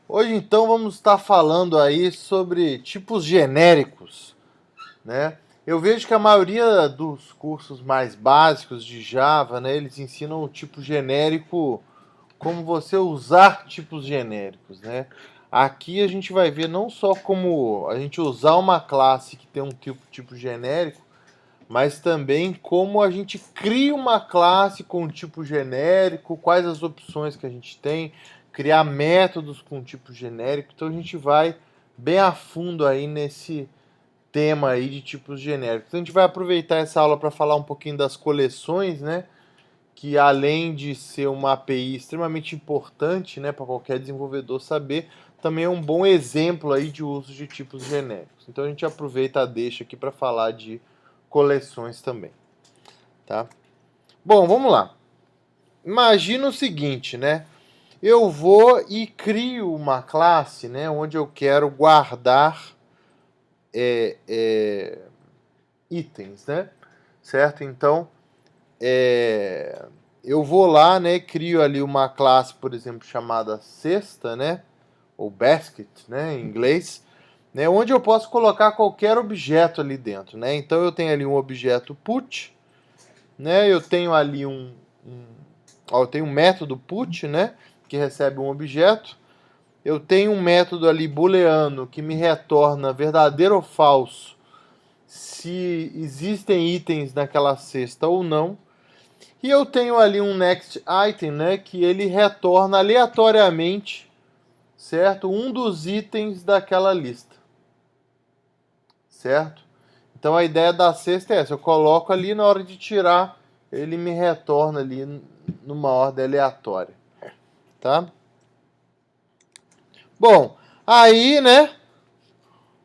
Hoje então vamos estar falando aí sobre tipos genéricos, né? Eu vejo que a maioria dos cursos mais básicos de Java, né, eles ensinam o tipo genérico, como você usar tipos genéricos, né? Aqui a gente vai ver não só como a gente usar uma classe que tem um tipo genérico, mas também como a gente cria uma classe com um tipo genérico, quais as opções que a gente tem, criar métodos com tipo genérico. Então a gente vai bem a fundo aí nesse tema aí de tipos genéricos. Então a gente vai aproveitar essa aula para falar um pouquinho das coleções, né? Que além de ser uma API extremamente importante, né, para qualquer desenvolvedor saber, também é um bom exemplo aí de uso de tipos genéricos. Então a gente aproveita a deixa aqui para falar de coleções também, tá? Bom, vamos lá. Imagina o seguinte, né? Eu vou e crio uma classe, né, onde eu quero guardar itens, né? Certo? Então, eu vou lá, né, crio ali uma classe, por exemplo, chamada cesta, né, ou basket, né, em inglês, né, onde eu posso colocar qualquer objeto ali dentro, né? Então eu tenho ali um objeto put, né? Eu tenho ali eu tenho um método put, né, que recebe um objeto. Eu tenho um método ali booleano que me retorna verdadeiro ou falso se existem itens naquela cesta ou não. E eu tenho ali um next item, né, que ele retorna aleatoriamente, certo? Um dos itens daquela lista, certo? Então a ideia da cesta é essa, eu coloco ali na hora de tirar, ele me retorna ali numa ordem aleatória, tá? Bom, aí, né,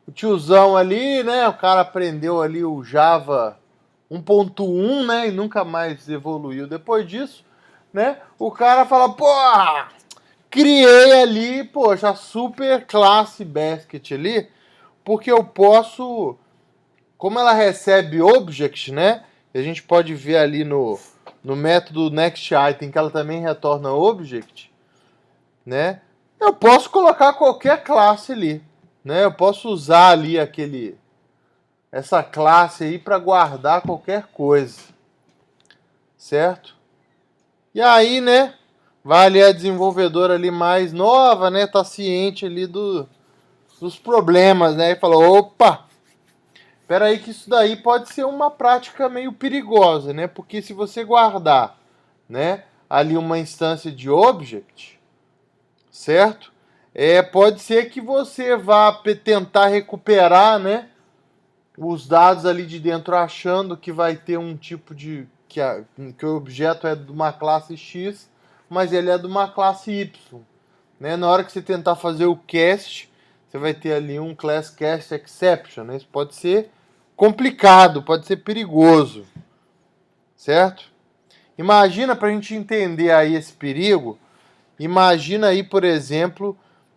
o tiozão ali, né, o cara aprendeu ali o Java 1.1, né, e nunca mais evoluiu depois disso, né? O cara fala, pô, criei ali, poxa, a super classe basket ali, porque eu posso, como ela recebe object, né? E a gente pode ver ali no método nextItem que ela também retorna object, né? Eu posso colocar qualquer classe ali, né? Eu posso usar ali essa classe aí para guardar qualquer coisa, certo? E aí, né? Vai ali a desenvolvedora ali mais nova, né? Tá ciente ali dos problemas, né? E falou, opa, espera aí que isso daí pode ser uma prática meio perigosa, né? Porque se você guardar, né, ali uma instância de object, certo? Pode ser que você vá tentar recuperar, né, os dados ali de dentro achando que vai ter um tipo de que o objeto é de uma classe X, mas ele é de uma classe Y, né? Na hora que você tentar fazer o cast, você vai ter ali um class cast exception, né? Isso pode ser complicado, pode ser perigoso, certo? Imagina, para a gente entender aí esse perigo, imagina aí, por exemplo,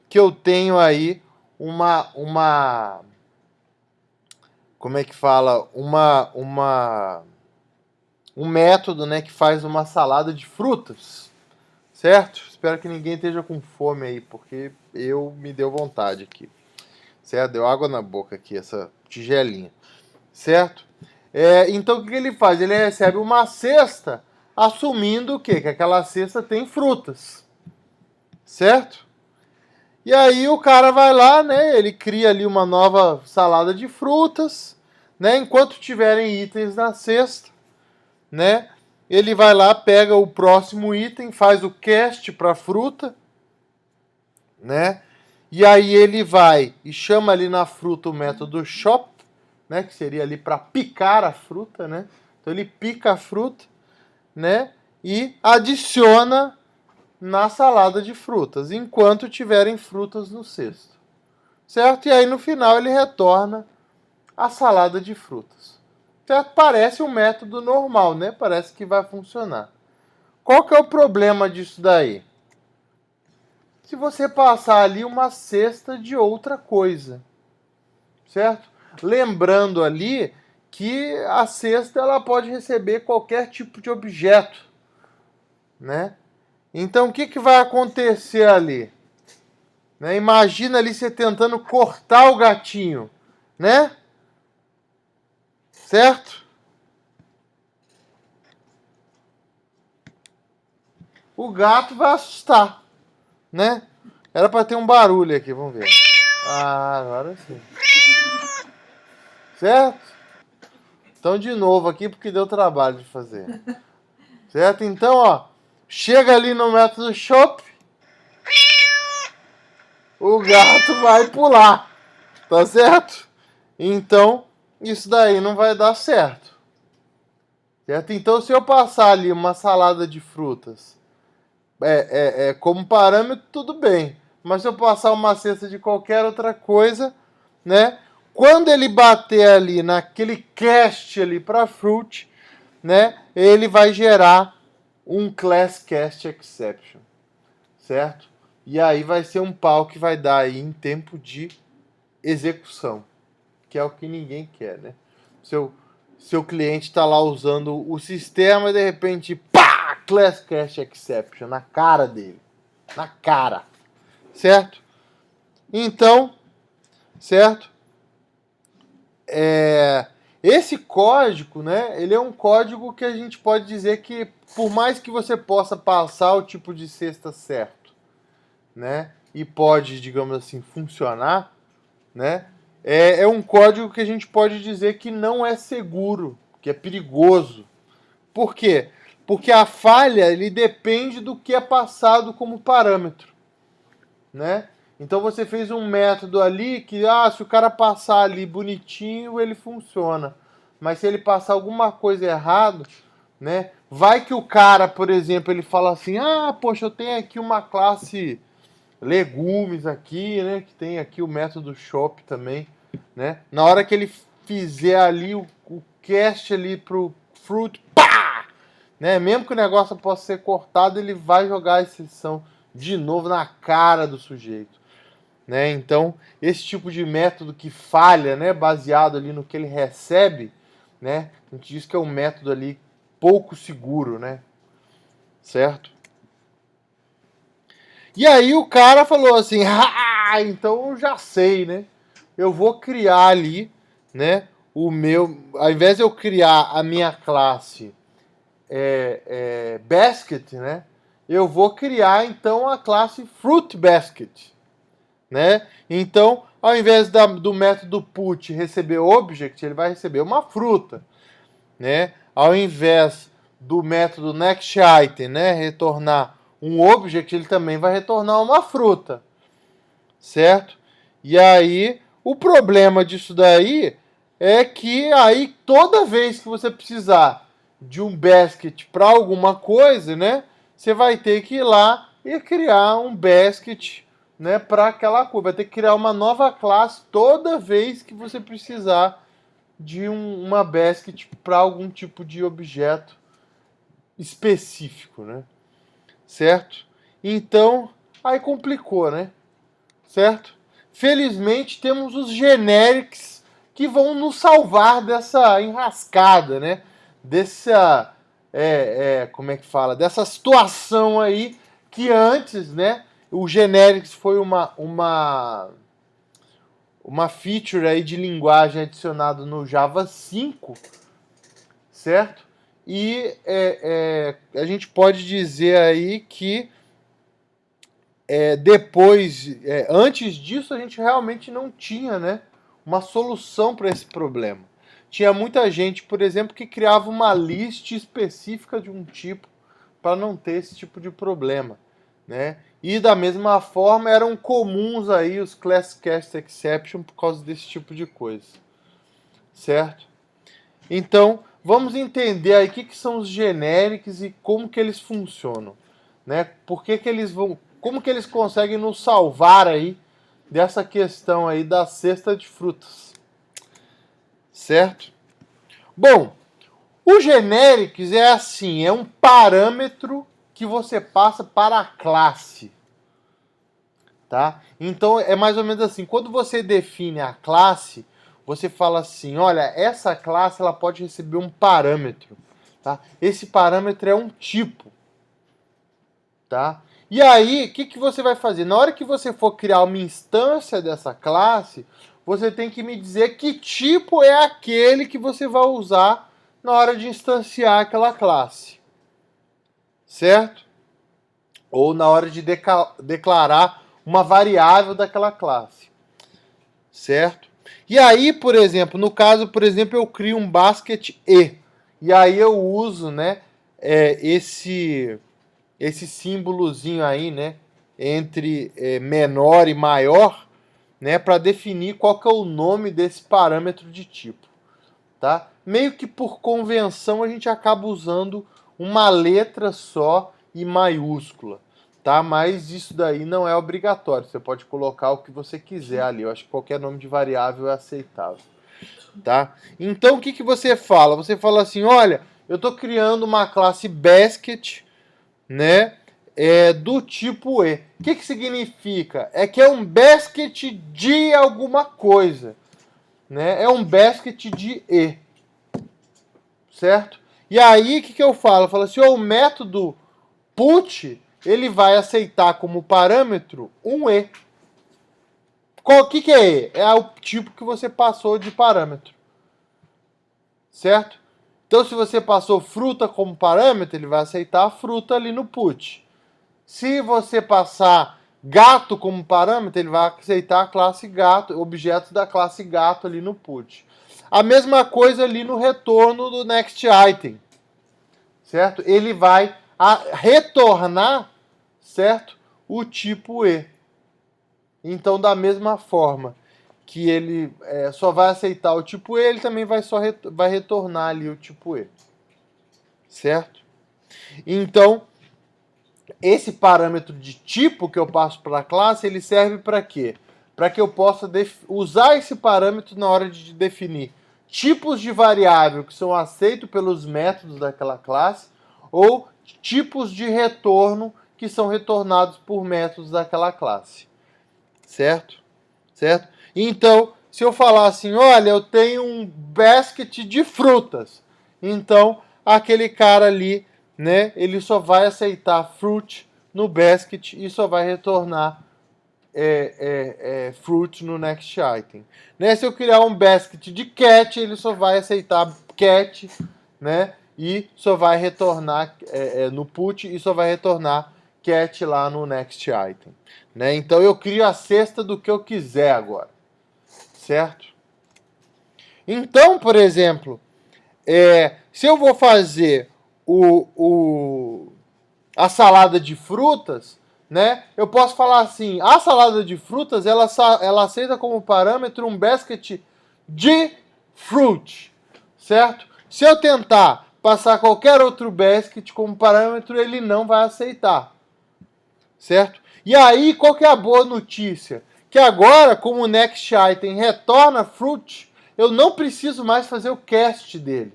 que eu tenho aí uma como é que fala? Um método, né, que faz uma salada de frutas, certo? Espero que ninguém esteja com fome aí, porque eu me deu vontade aqui, certo? Deu água na boca aqui, essa tigelinha, certo? Então o que ele faz? Ele recebe uma cesta, assumindo o quê? Que aquela cesta tem frutas, certo? E aí o cara vai lá, né? Ele cria ali uma nova salada de frutas, né? Enquanto tiverem itens na cesta, né? Ele vai lá, pega o próximo item, faz o cast para a fruta, né? E aí ele vai e chama ali na fruta o método shop, né? Que seria ali para picar a fruta, né? Então ele pica a fruta, né? E adiciona na salada de frutas, enquanto tiverem frutas no cesto, certo? E aí no final ele retorna a salada de frutas, certo? Parece um método normal, né? Parece que vai funcionar. Qual que é o problema disso daí? Se você passar ali uma cesta de outra coisa, certo? Lembrando ali que a cesta ela pode receber qualquer tipo de objeto, né? Então o que vai acontecer ali? Né? Imagina ali você tentando cortar o gatinho, né? Certo? O gato vai assustar, né? Era para ter um barulho aqui, vamos ver. Ah, agora sim. Certo? Então de novo aqui porque deu trabalho de fazer. Certo? Então, ó, chega ali no método Shop, o gato vai pular, tá certo? Então, isso daí não vai dar certo. Certo? Então, se eu passar ali uma salada de frutas como parâmetro, tudo bem. Mas se eu passar uma cesta de qualquer outra coisa, né? Quando ele bater ali naquele cast ali para fruit, né? Ele vai gerar um class cast exception, certo? E aí vai ser um pau que vai dar aí em tempo de execução, que é o que ninguém quer, né? Seu cliente está lá usando o sistema e de repente, pá, class cache exception na cara dele, na cara, certo? Então, certo? Esse código, né? Ele é um código que a gente pode dizer que, por mais que você possa passar o tipo de cesta certo, né? E pode, digamos assim, funcionar, né? É um código que a gente pode dizer que não é seguro, que é perigoso. Por quê? Porque a falha ele depende do que é passado como parâmetro, né? Então você fez um método ali que, se o cara passar ali bonitinho, ele funciona. Mas se ele passar alguma coisa errado, né? Vai que o cara, por exemplo, ele fala assim: poxa, eu tenho aqui uma classe legumes aqui, né? Que tem aqui o método shop também, né? Na hora que ele fizer ali o cast ali pro fruit, pá! Né? Mesmo que o negócio possa ser cortado, ele vai jogar a exceção de novo na cara do sujeito, né? Então, esse tipo de método que falha, né, baseado ali no que ele recebe, né? A gente diz que é um método ali pouco seguro, né? Certo? E aí o cara falou assim: então eu já sei, né? Eu vou criar ali, né? O meu, ao invés de eu criar a minha classe basket, né? Eu vou criar então a classe fruit basket, né? Então, ao invés do método put receber object, ele vai receber uma fruta, né? Ao invés do método next item, né, retornar um object, ele também vai retornar uma fruta, certo? E aí, o problema disso daí é que aí toda vez que você precisar de um basket para alguma coisa, né, você vai ter que ir lá e criar um basket, né, para aquela coisa. Vai ter que criar uma nova classe toda vez que você precisar de uma basket para algum tipo de objeto específico, né? Certo? Então, aí complicou, né? Certo? Felizmente temos os generics que vão nos salvar dessa enrascada, né? Dessa, como é que fala? Dessa situação aí que antes, né? O generics foi uma feature aí de linguagem adicionado no Java 5, certo? E a gente pode dizer aí que depois, antes disso, a gente realmente não tinha, né, uma solução para esse problema. Tinha muita gente, por exemplo, que criava uma list específica de um tipo para não ter esse tipo de problema, né? E da mesma forma eram comuns aí os class cast exception por causa desse tipo de coisa, certo? Então, vamos entender aí o que são os genéricos e como que eles funcionam, né? Por que eles vão, como que eles conseguem nos salvar aí dessa questão aí da cesta de frutas, certo? Bom, o genéricos é assim, é um parâmetro que você passa para a classe, tá? Então é mais ou menos assim, quando você define a classe, você fala assim, olha, essa classe ela pode receber um parâmetro, tá? Esse parâmetro é um tipo, tá? E aí, o que você vai fazer? Na hora que você for criar uma instância dessa classe, você tem que me dizer que tipo é aquele que você vai usar na hora de instanciar aquela classe. Certo? Ou na hora de declarar uma variável daquela classe. Certo? E aí, por exemplo, no caso, por exemplo, eu crio um basket E. E aí eu uso, né, esse símbolozinho aí, né, entre menor e maior, né, para definir qual que é o nome desse parâmetro de tipo, tá? Meio que por convenção a gente acaba usando uma letra só e maiúscula, tá? Mas isso daí não é obrigatório, você pode colocar o que você quiser ali, eu acho que qualquer nome de variável é aceitável, tá? Então o que você fala? Você fala assim, olha, eu estou criando uma classe basket, né, do tipo E. O que significa? É que é um basket de alguma coisa, né? É um basket de E, certo? E aí, o que eu falo? Eu falo assim, o método put, ele vai aceitar como parâmetro um E. O que é E? É o tipo que você passou de parâmetro, certo? Então, se você passou fruta como parâmetro, ele vai aceitar a fruta ali no put. Se você passar gato como parâmetro, ele vai aceitar a classe gato, objetos da classe gato ali no put. A mesma coisa ali no retorno do next item, certo? Ele vai retornar, certo? O tipo E. Então, da mesma forma que ele só vai aceitar o tipo E, ele também vai retornar ali o tipo E, certo? Então, esse parâmetro de tipo que eu passo para a classe, ele serve para quê? Para que eu possa usar esse parâmetro na hora de definir tipos de variável que são aceitos pelos métodos daquela classe ou tipos de retorno que são retornados por métodos daquela classe. Certo? Certo? Então, se eu falar assim, olha, eu tenho um basket de frutas. Então, aquele cara ali, né, ele só vai aceitar fruit no basket e só vai retornar fruit no next item. Né? Se eu criar um basket de cat, ele só vai aceitar cat, né, e só vai retornar no put e só vai retornar cat lá no next item. Né? Então eu crio a cesta do que eu quiser agora. Certo? Então, por exemplo, se eu vou fazer a salada de frutas, né? Eu posso falar assim, a salada de frutas, ela aceita como parâmetro um basket de fruit, certo? Se eu tentar passar qualquer outro basket como parâmetro, ele não vai aceitar, certo? E aí, qual que é a boa notícia? Que agora, como o next item retorna fruit, eu não preciso mais fazer o cast dele.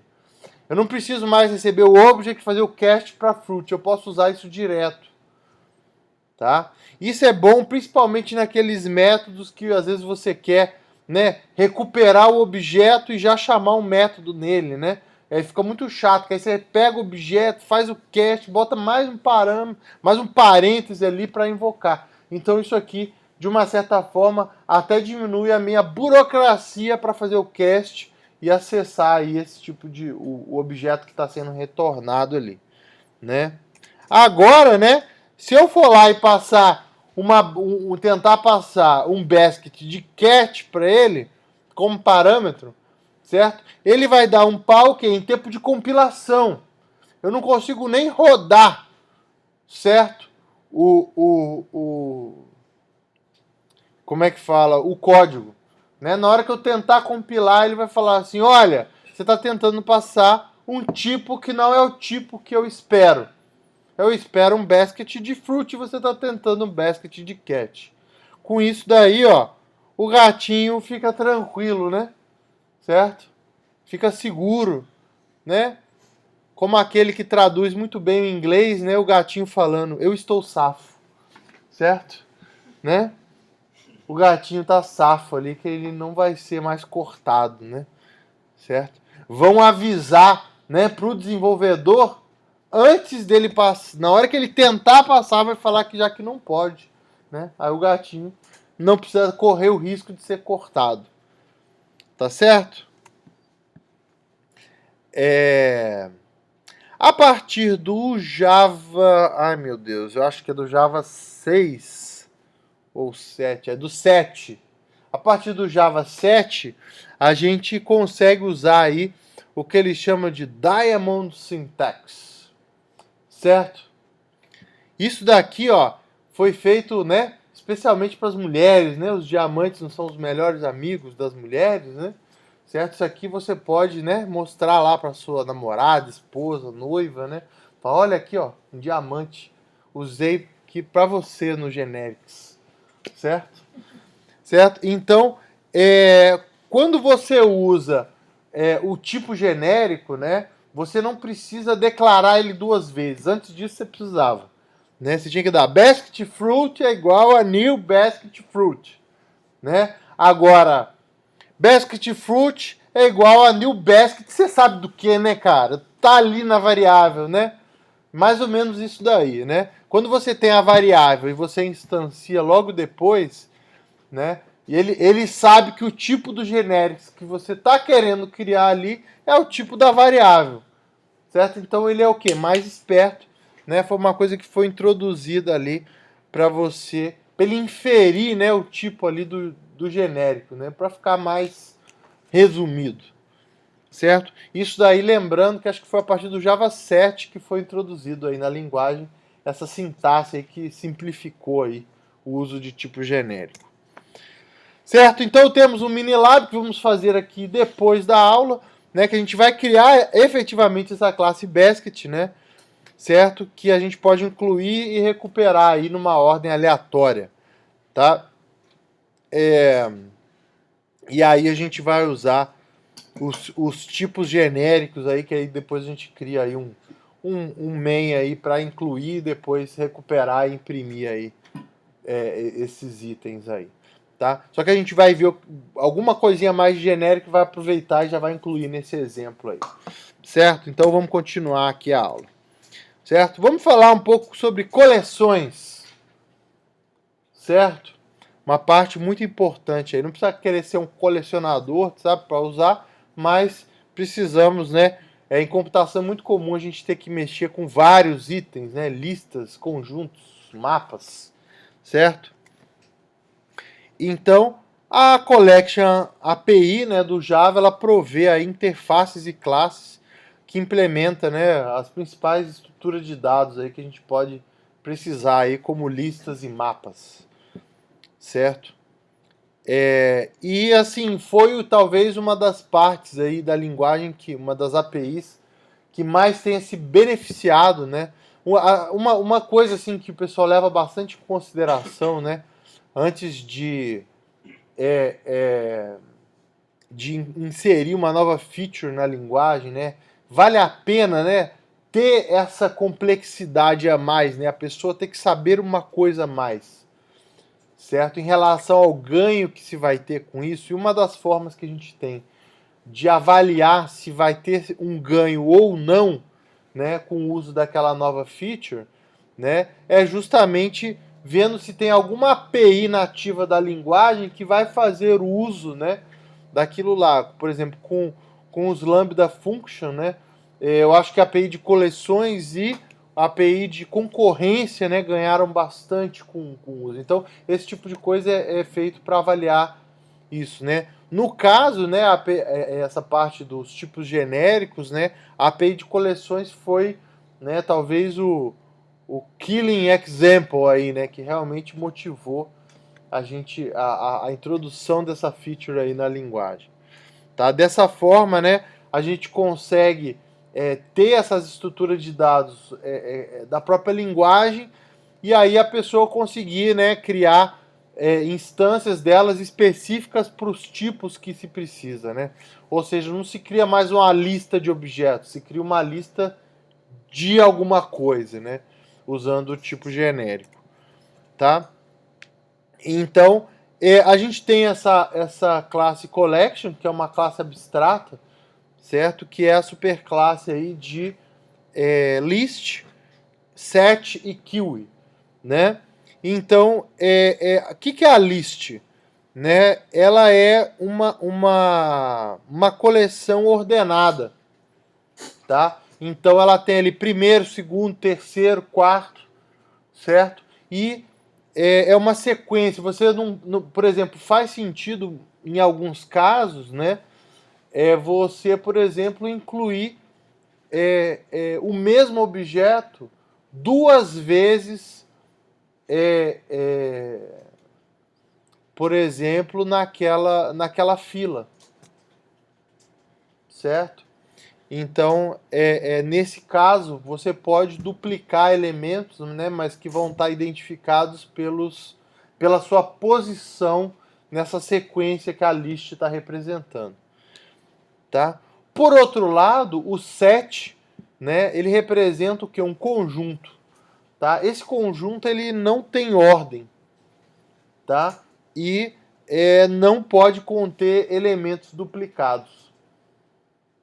Eu não preciso mais receber o object e fazer o cast para fruit. Eu posso usar isso direto. Tá? Isso é bom principalmente naqueles métodos que às vezes você quer, né, recuperar o objeto e já chamar um método nele, né? Aí fica muito chato, que aí você pega o objeto, faz o cast, bota mais um parâmetro, mais um parêntese ali para invocar. Então isso aqui, de uma certa forma, até diminui a minha burocracia para fazer o cast e acessar aí esse tipo de o objeto que está sendo retornado ali, né? Agora, né? Se eu for lá e passar tentar passar um basket de cat para ele como parâmetro, certo? Ele vai dar um pau que em tempo de compilação. Eu não consigo nem rodar, certo? Como é que fala? O código. Né? Na hora que eu tentar compilar, ele vai falar assim: olha, você está tentando passar um tipo que não é o tipo que eu espero. Eu espero um basket de fruit e você está tentando um basket de cat. Com isso daí, ó, o gatinho fica tranquilo, né? Certo? Fica seguro, né? Como aquele que traduz muito bem o inglês, né? O gatinho falando, eu estou safo. Certo? Né? O gatinho tá safo ali, que ele não vai ser mais cortado, né? Certo? Vão avisar, né, pro desenvolvedor, antes dele passar, na hora que ele tentar passar, vai falar que já que não pode, né? Aí o gatinho não precisa correr o risco de ser cortado. Tá certo? A partir do Java, ai meu Deus, eu acho que é do Java 6 ou 7, é do 7. A partir do Java 7, a gente consegue usar aí o que ele chama de Diamond Syntax, certo? Isso daqui, ó, foi feito, né, especialmente para as mulheres, né? Os diamantes não são os melhores amigos das mulheres, né? Certo? Isso aqui você pode, né, mostrar lá para sua namorada, esposa, noiva, né? Fala, olha aqui, ó, um diamante. Usei aqui para você no Generics, certo? Certo? Então, quando você usa o tipo genérico, né, você não precisa declarar ele duas vezes. Antes disso, você precisava. Né? Você tinha que dar basket fruit é igual a new basket fruit. Né? Agora, basket fruit é igual a new basket. Você sabe do que, né, cara? Tá ali na variável, né? Mais ou menos isso daí, né? Quando você tem a variável e você instancia logo depois, né? E ele sabe que o tipo do genérico que você está querendo criar ali é o tipo da variável, certo? Então ele é o que? Mais esperto, né? Foi uma coisa que foi introduzida ali para você, para ele inferir, né, o tipo ali do genérico, né? Para ficar mais resumido, certo? Isso daí, lembrando que acho que foi a partir do Java 7 que foi introduzido aí na linguagem essa sintaxe aí que simplificou aí o uso de tipo genérico. Certo? Então temos um mini lab que vamos fazer aqui depois da aula, né, que a gente vai criar efetivamente essa classe basket, né, certo? Que a gente pode incluir e recuperar aí numa ordem aleatória, tá? E aí a gente vai usar os tipos genéricos aí, que aí depois a gente cria aí um main aí para incluir, depois recuperar e imprimir aí esses itens aí. Tá? Só que a gente vai ver alguma coisinha mais genérica que vai aproveitar e já vai incluir nesse exemplo aí. Certo? Então vamos continuar aqui a aula. Certo? Vamos falar um pouco sobre coleções. Certo? Uma parte muito importante aí. Não precisa querer ser um colecionador, sabe, para usar, mas precisamos, né? Em computação é muito comum a gente ter que mexer com vários itens, né? Listas, conjuntos, mapas. Certo? Então, a Collection API, né, do Java, ela provê aí interfaces e classes que implementa, né, as principais estruturas de dados aí que a gente pode precisar aí, como listas e mapas, certo? E assim, foi talvez uma das partes aí da linguagem, uma das APIs que mais tenha se beneficiado, né? Uma coisa assim que o pessoal leva bastante em consideração, né? Antes de inserir uma nova feature na linguagem, né? Vale a pena, né? Ter essa complexidade a mais, né? A pessoa ter que saber uma coisa a mais, certo? Em relação ao ganho que se vai ter com isso, e uma das formas que a gente tem de avaliar se vai ter um ganho ou não, né, com o uso daquela nova feature, né, é justamente vendo se tem alguma API nativa da linguagem que vai fazer uso, né, daquilo lá. Por exemplo, com os Lambda Function, né, eu acho que a API de coleções e a API de concorrência, né, ganharam bastante com o uso. Então, esse tipo de coisa é feito para avaliar isso, né? No caso, né, essa parte dos tipos genéricos, né, a API de coleções foi, né, talvez o killing example aí, né, que realmente motivou a introdução dessa feature aí na linguagem. Tá? Dessa forma, né, a gente consegue ter essas estruturas de dados da própria linguagem e aí a pessoa conseguir, né, criar instâncias delas específicas para os tipos que se precisa, né? Ou seja, não se cria mais uma lista de objetos, se cria uma lista de alguma coisa, né? Usando o tipo genérico, tá? Então, a gente tem essa classe collection, que é uma classe abstrata, certo? Que é a superclasse aí de list, set e queue, né? Então, o que é a list? Né? Ela é uma coleção ordenada, tá? Então ela tem ali primeiro, segundo, terceiro, quarto, certo? E é uma sequência. Você não, por exemplo, faz sentido em alguns casos, né? Você, por exemplo, incluir o mesmo objeto duas vezes, por exemplo, naquela fila, certo? Então, nesse caso, você pode duplicar elementos, né, mas que vão estar identificados pela sua posição nessa sequência que a list está representando. Tá? Por outro lado, o set, né, ele representa o que? Um conjunto. Tá? Esse conjunto ele não tem ordem, tá? E não pode conter elementos duplicados.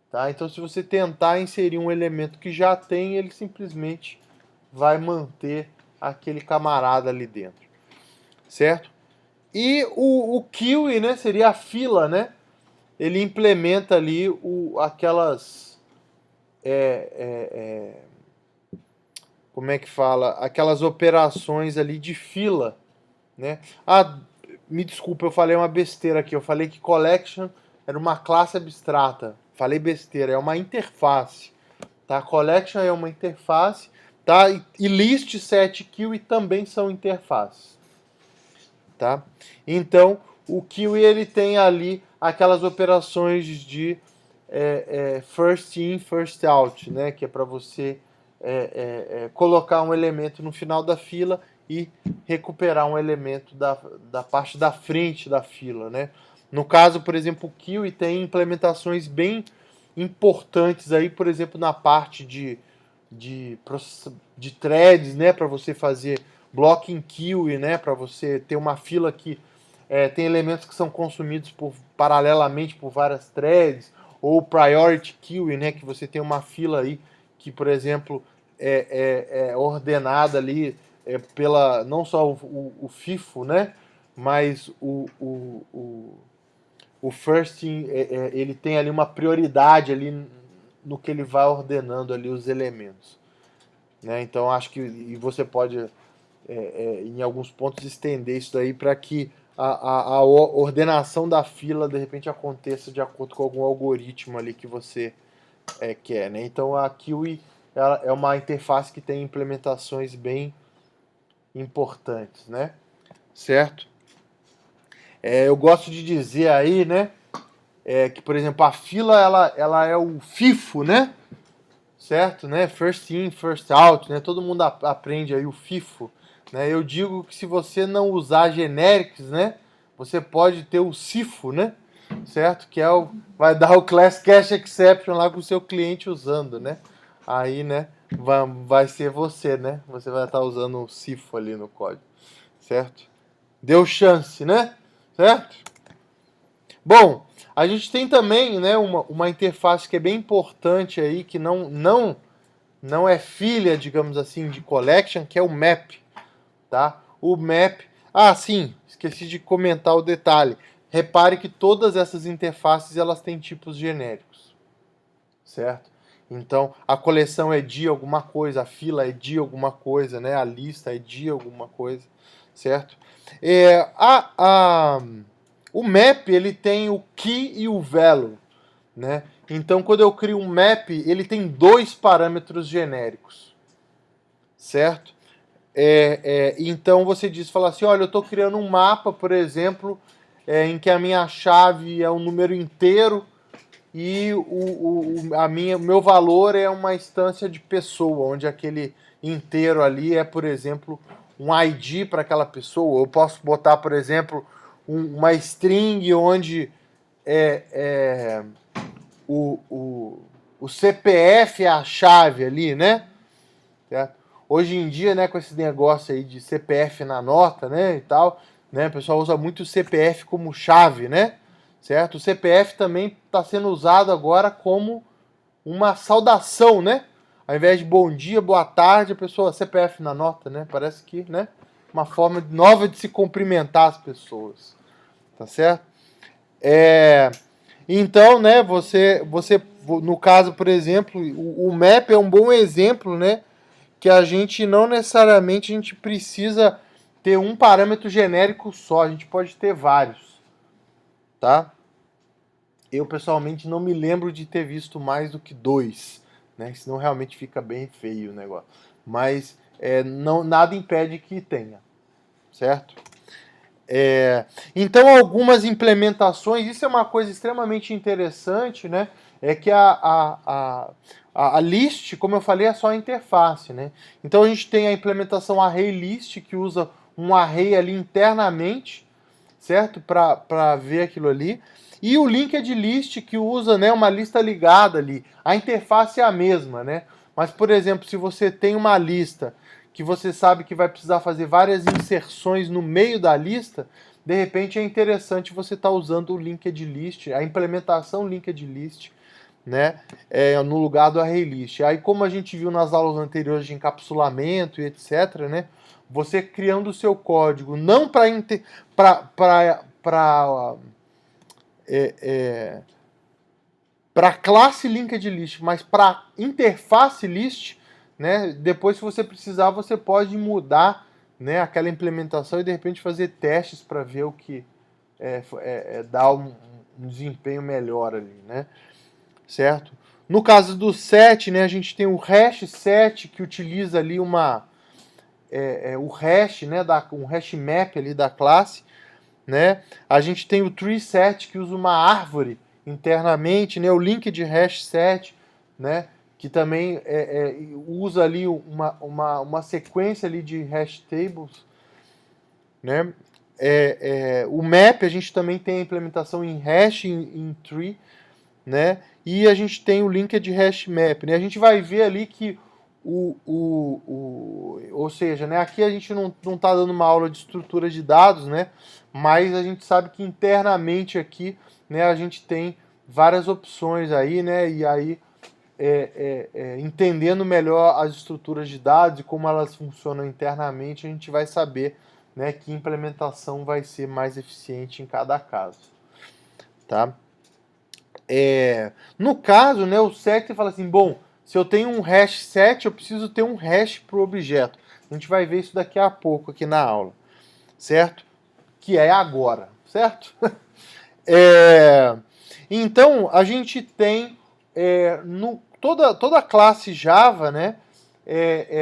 Tá? Então, se você tentar inserir um elemento que já tem, ele simplesmente vai manter aquele camarada ali dentro, certo? E o queue, né, seria a fila, né? Ele implementa ali aquelas como é que fala? Aquelas operações ali de fila, né? Ah, me desculpa, eu falei uma besteira aqui. Eu falei que collection era uma classe abstrata. Falei besteira, é uma interface. Tá? Collection é uma interface, tá? E list, set, queue também são interfaces. Tá? Então, o queue ele tem ali aquelas operações de first in, first out, né? Que é para você colocar um elemento no final da fila e recuperar um elemento da parte da frente da fila, né? No caso, por exemplo, o queue tem implementações bem importantes aí, por exemplo, na parte de threads, né? Para você fazer blocking queue, né? Para você ter uma fila que tem elementos que são consumidos paralelamente por várias threads, ou priority queue, né? Que você tem uma fila aí que, por exemplo, é ordenada ali pela não só o FIFO, né? Mas o first ele tem ali uma prioridade ali no que ele vai ordenando ali os elementos, né? Então acho que você pode em alguns pontos estender isso daí para que a ordenação da fila de repente aconteça de acordo com algum algoritmo ali que você quer, né? Então a Kiwi ela é uma interface que tem implementações bem importantes, né? Certo? Eu gosto de dizer aí, né? Que, por exemplo, a fila ela é o FIFO, né? Certo, né? First in, first out, né? Todo mundo aprende aí o FIFO, né? Eu digo que se você não usar generics, né? Você pode ter o CIFO, né? Certo? Que vai dar o Class Cache Exception lá com o seu cliente usando, né? Aí, né? Vai ser você, né? Você vai estar usando o CIFO ali no código, certo? Deu chance, né? Certo? Bom, a gente tem também, né, uma interface que é bem importante aí, que não é filha, digamos assim, de collection, que é o map, tá? O map... Ah, sim, esqueci de comentar o detalhe. Repare que todas essas interfaces, elas têm tipos genéricos, certo? Então, a coleção é de alguma coisa, a fila é de alguma coisa, né? A lista é de alguma coisa, certo? O map, ele tem o key e o value, né? Então, quando eu crio um map, ele tem dois parâmetros genéricos, certo? Então, você fala assim, olha, eu estou criando um mapa, por exemplo, em que a minha chave é um número inteiro e o meu valor é uma instância de pessoa, onde aquele inteiro ali é, por exemplo, um ID para aquela pessoa. Eu posso botar, por exemplo, uma string onde o CPF é a chave ali, né? Certo? Hoje em dia, né, com esse negócio aí de CPF na nota, né, e tal, né, o pessoal usa muito o CPF como chave, né? Certo? O CPF também está sendo usado agora como uma saudação, né? ao invés de bom dia, boa tarde, a pessoa CPF na nota, né? Parece que, né? Uma forma nova de se cumprimentar as pessoas, tá certo? Então, né, você, no caso, por exemplo, o MAP é um bom exemplo, né, que a gente não necessariamente a gente precisa ter um parâmetro genérico só, a gente pode ter vários, tá? Eu, pessoalmente, não me lembro de ter visto mais do que 2, né, senão realmente fica bem feio o negócio. Mas não, nada impede que tenha, certo? Então, algumas implementações, isso é uma coisa extremamente interessante, né? É que a list, como eu falei, é só a interface, né? Então, a gente tem a implementação array list, que usa um array ali internamente, certo? Para ver aquilo ali. E o linked list, que usa, né, uma lista ligada ali. A interface é a mesma, né? Mas, por exemplo, se você tem uma lista que você sabe que vai precisar fazer várias inserções no meio da lista, de repente é interessante você estar usando o linked list, a implementação linked list, né, no lugar do array list. Aí, como a gente viu nas aulas anteriores de encapsulamento e etc., né, você criando o seu código não para classe linked list, mas para interface list, né? Depois, se você precisar, você pode mudar, né, aquela implementação e de repente fazer testes para ver o que dá um desempenho melhor ali, né? Certo? No caso do set, né, a gente tem o hash set que utiliza ali o hash, né, um hash map ali da classe, né? A gente tem o tree set que usa uma árvore internamente, né? O linked hash set, né? Que também usa ali uma sequência ali de hash tables, né? O map a gente também tem a implementação em hash, em tree, né? E a gente tem o linked hash map, né? A gente vai ver ali que ou seja, né, aqui a gente não está dando uma aula de estrutura de dados, né, mas a gente sabe que internamente aqui, né, a gente tem várias opções aí, né, e aí entendendo melhor as estruturas de dados e como elas funcionam internamente, a gente vai saber, né, que implementação vai ser mais eficiente em cada caso, tá? No caso, né, o set fala assim, bom, se eu tenho um hash set, eu preciso ter um hash para o objeto. A gente vai ver isso daqui a pouco aqui na aula, certo? Que é agora, certo? Então, a gente tem toda a classe Java, né?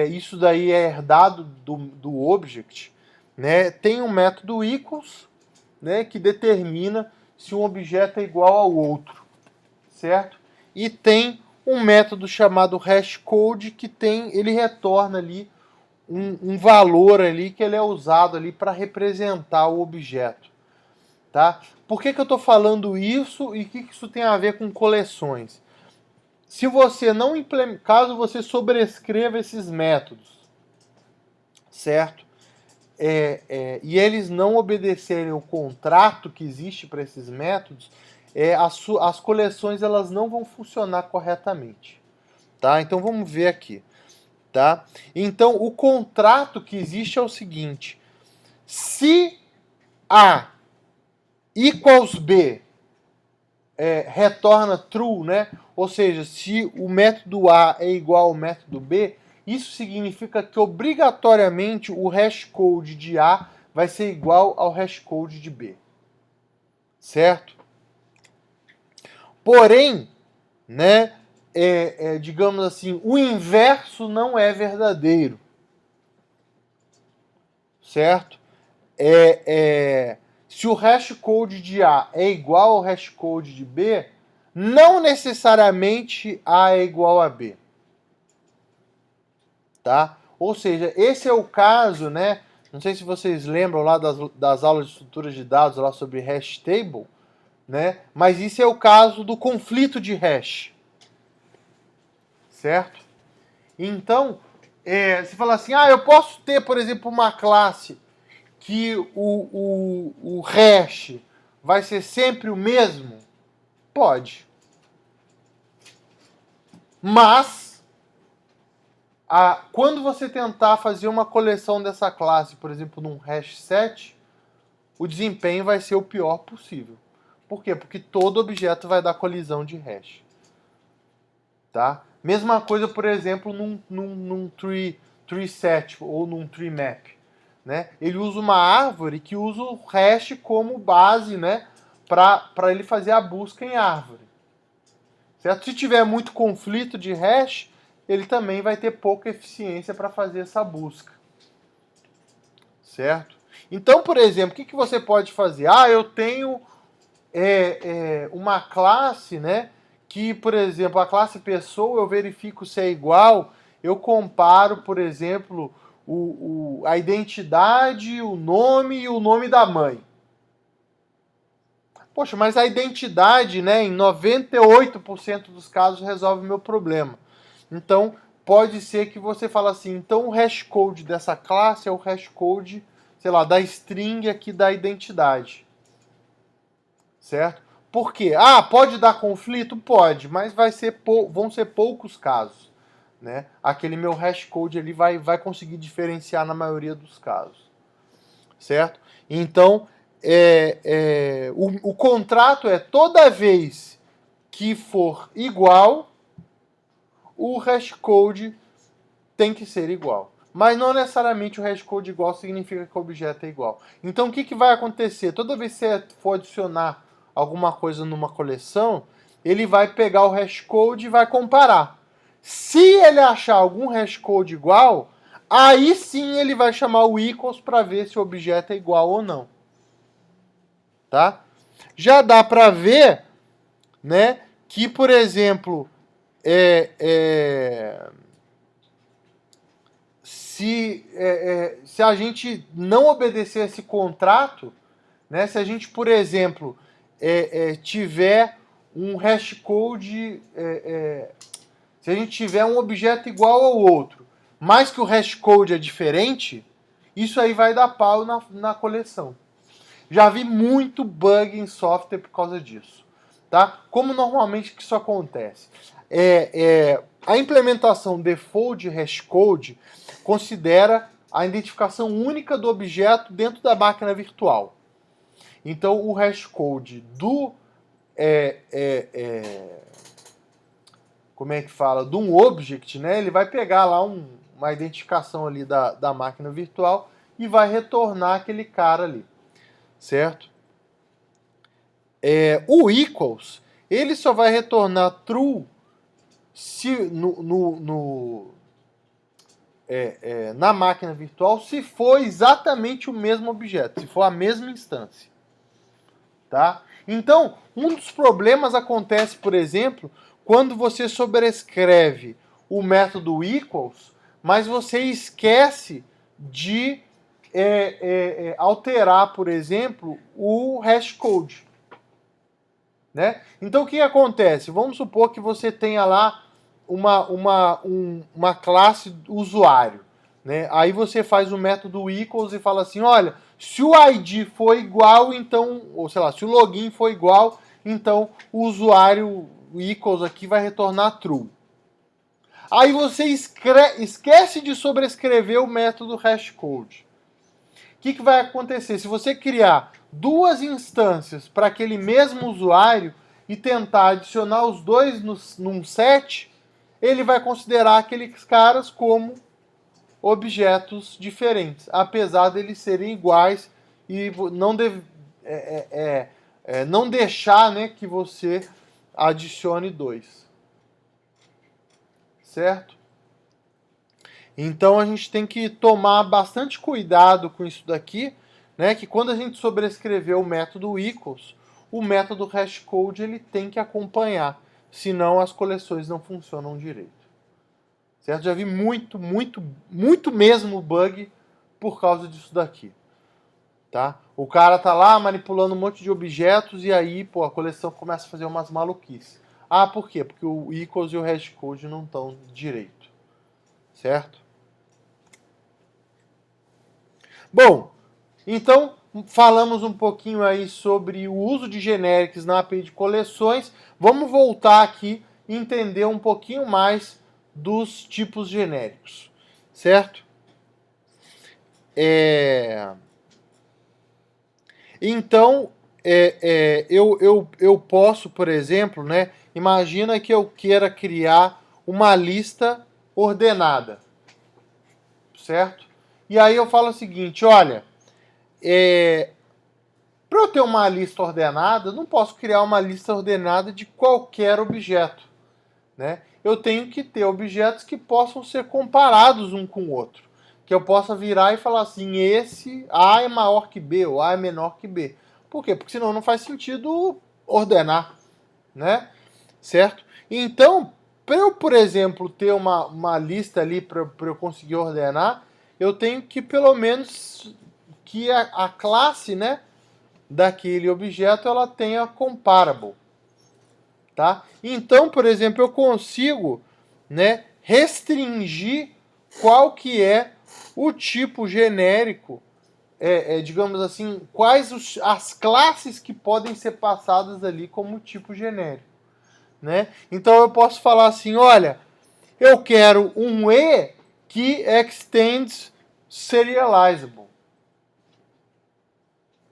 Isso daí é herdado do object, né? Tem um método equals, né, que determina se um objeto é igual ao outro, certo? E tem um método chamado hashcode que ele retorna ali um valor ali que ele é usado ali para representar o objeto, tá? Por que eu estou falando isso e o que isso tem a ver com coleções? Se você não caso você sobrescreva esses métodos, certo? E eles não obedecerem o contrato que existe para esses métodos, as coleções elas não vão funcionar corretamente, tá? Então vamos ver aqui, tá? Então o contrato que existe é o seguinte: se A equals B retorna true, né? Ou seja, se o método A é igual ao método B, isso significa que obrigatoriamente o hashcode de A vai ser igual ao hashcode de B, certo? Porém, né, digamos assim, o inverso não é verdadeiro, certo? Se o hashcode de A é igual ao hashcode de B, não necessariamente A é igual a B, tá? Ou seja, esse é o caso, né? Não sei se vocês lembram lá das aulas de estruturas de dados lá sobre hash table, né? Mas isso é o caso do conflito de hash, certo? Então, você fala assim, eu posso ter, por exemplo, uma classe que o hash vai ser sempre o mesmo? Pode. Mas quando você tentar fazer uma coleção dessa classe, por exemplo, num hash set, o desempenho vai ser o pior possível. Por quê? Porque todo objeto vai dar colisão de hash. Tá? Mesma coisa, por exemplo, num tree set ou num tree map. Né? Ele usa uma árvore que usa o hash como base, né, para ele fazer a busca em árvore. Certo? Se tiver muito conflito de hash, ele também vai ter pouca eficiência para fazer essa busca. Certo? Então, por exemplo, o que você pode fazer? Eu tenho uma classe, né, que, por exemplo, a classe pessoa, eu verifico se é igual, eu comparo, por exemplo, a identidade, o nome e o nome da mãe. Poxa, mas a identidade, né, em 98% dos casos resolve o meu problema. Então, pode ser que você fale assim, então o hashcode dessa classe é o hashcode, sei lá, da string aqui da identidade. Certo? Por quê? Pode dar conflito? Pode, mas vão ser poucos casos. Né? Aquele meu hashcode ali vai conseguir diferenciar na maioria dos casos. Certo? Então, o contrato é toda vez que for igual, o hashcode tem que ser igual. Mas não necessariamente o hashcode igual significa que o objeto é igual. Então, o que vai acontecer? Toda vez que você for adicionar alguma coisa numa coleção, ele vai pegar o hashcode e vai comparar. Se ele achar algum hashcode igual, aí sim ele vai chamar o equals para ver se o objeto é igual ou não. Tá? Já dá para ver, né, que, por exemplo, se a gente não obedecer esse contrato, né, se a gente, por exemplo, tiver um hashcode, se a gente tiver um objeto igual ao outro, mas que o hashcode é diferente, isso aí vai dar pau na coleção. Já vi muito bug em software por causa disso. Tá? Como normalmente que isso acontece? A implementação default de hashcode considera a identificação única do objeto dentro da máquina virtual. Então, o hashcode como é que fala? De um object, né? Ele vai pegar lá uma identificação ali da máquina virtual e vai retornar aquele cara ali. Certo? O equals, ele só vai retornar true se na máquina virtual se for exatamente o mesmo objeto, se for a mesma instância. Tá? Então, um dos problemas acontece, por exemplo, quando você sobrescreve o método equals, mas você esquece de alterar, por exemplo, o hashcode. Né? Então, o que acontece? Vamos supor que você tenha lá uma classe usuário. Né? Aí você faz o método equals e fala assim, olha, se o ID for igual, então, ou sei lá, se o login for igual, então o usuário equals aqui vai retornar true. Aí você esquece de sobrescrever o método hashcode. O que vai acontecer? Se você criar duas instâncias para aquele mesmo usuário e tentar adicionar os dois num set, ele vai considerar aqueles caras como objetos diferentes, apesar de eles serem iguais e não deixar, né, que você adicione dois. Certo? Então a gente tem que tomar bastante cuidado com isso daqui, né, que quando a gente sobrescrever o método equals, o método hashcode ele tem que acompanhar, senão as coleções não funcionam direito. Certo? Já vi muito mesmo bug por causa disso daqui. Tá? O cara tá lá manipulando um monte de objetos e aí, a coleção começa a fazer umas maluquices. Por quê? Porque o equals e o hashcode não estão direito. Certo? Bom, então falamos um pouquinho aí sobre o uso de generics na API de coleções. Vamos voltar aqui e entender um pouquinho mais dos tipos genéricos, certo? Então, eu posso, por exemplo, né, imagina que eu queira criar uma lista ordenada, certo? E aí eu falo o seguinte, olha, para eu ter uma lista ordenada, eu não posso criar uma lista ordenada de qualquer objeto, né? Eu tenho que ter objetos que possam ser comparados um com o outro. Que eu possa virar e falar assim, esse A é maior que B, ou A é menor que B. Por quê? Porque senão não faz sentido ordenar, né? Certo? Então, para eu, por exemplo, ter uma lista ali para eu conseguir ordenar, eu tenho que pelo menos que a classe, né, daquele objeto ela tenha comparable. Tá? Então, por exemplo, eu consigo, né, restringir qual que é o tipo genérico, digamos assim, quais as classes que podem ser passadas ali como tipo genérico. Né? Então eu posso falar assim, olha, eu quero um E que extends serializable.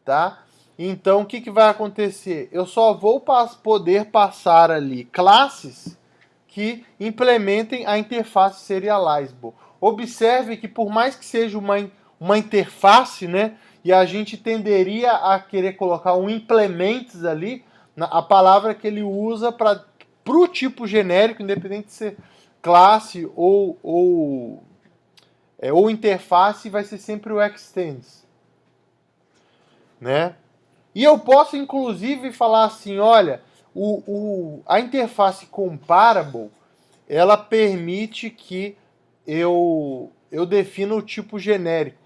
Tá? Então, o que vai acontecer? Eu só vou poder passar ali classes que implementem a interface serializable. Observe que por mais que seja uma interface, né, e a gente tenderia a querer colocar um implements ali, a palavra que ele usa para o tipo genérico, independente de ser classe ou interface, vai ser sempre o extends. Né? E eu posso, inclusive, falar assim, olha, a interface comparable, ela permite que eu defina o tipo genérico.